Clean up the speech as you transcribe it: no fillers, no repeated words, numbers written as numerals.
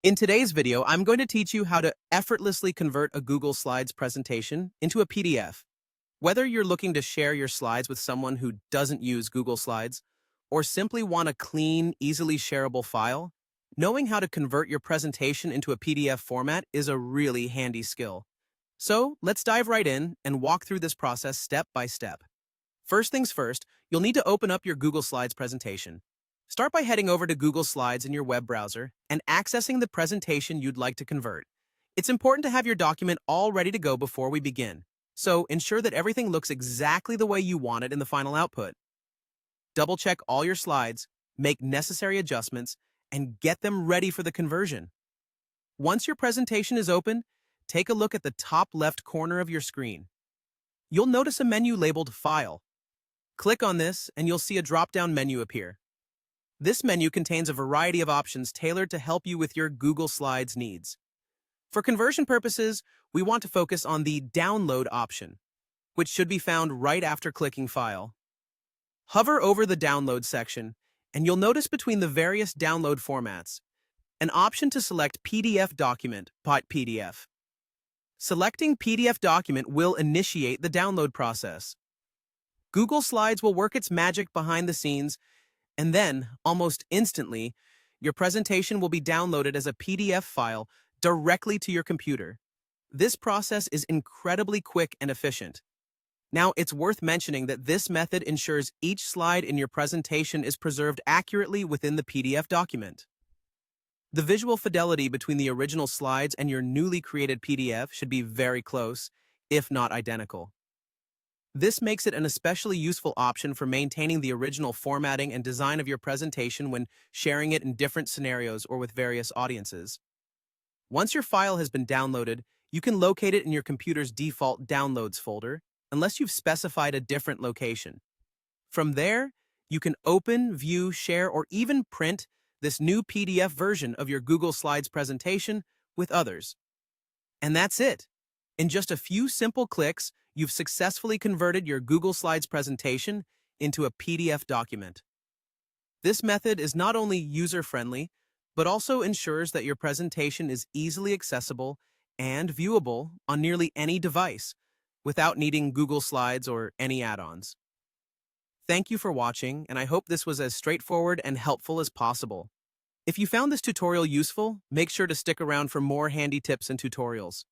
In today's video, I'm going to teach you how to effortlessly convert a Google Slides presentation into a PDF. Whether you're looking to share your slides with someone who doesn't use Google Slides, or simply want a clean, easily shareable file, knowing how to convert your presentation into a PDF format is a really handy skill. So let's dive right in and walk through this process step by step. First things first, you'll need to open up your Google Slides presentation. Start by heading over to Google Slides in your web browser and accessing the presentation you'd like to convert. It's important to have your document all ready to go before we begin, so ensure that everything looks exactly the way you want it in the final output. Double-check all your slides, make necessary adjustments, and get them ready for the conversion. Once your presentation is open, take a look at the top left corner of your screen. You'll notice a menu labeled File. Click on this and you'll see a drop-down menu appear. This menu contains a variety of options tailored to help you with your Google Slides needs. For conversion purposes, we want to focus on the Download option, which should be found right after clicking File. Hover over the Download section, and you'll notice between the various download formats an option to select PDF document, .pdf. Selecting PDF document will initiate the download process. Google Slides will work its magic behind the scenes, and then, almost instantly, your presentation will be downloaded as a PDF file directly to your computer. This process is incredibly quick and efficient. Now, it's worth mentioning that this method ensures each slide in your presentation is preserved accurately within the PDF document. The visual fidelity between the original slides and your newly created PDF should be very close, if not identical. This makes it an especially useful option for maintaining the original formatting and design of your presentation when sharing it in different scenarios or with various audiences. Once your file has been downloaded, you can locate it in your computer's default Downloads folder, unless you've specified a different location. From there, you can open, view, share, or even print this new PDF version of your Google Slides presentation with others. And that's it. In just a few simple clicks, you've successfully converted your Google Slides presentation into a PDF document. This method is not only user-friendly, but also ensures that your presentation is easily accessible and viewable on nearly any device without needing Google Slides or any add-ons. Thank you for watching, and I hope this was as straightforward and helpful as possible. If you found this tutorial useful, make sure to stick around for more handy tips and tutorials.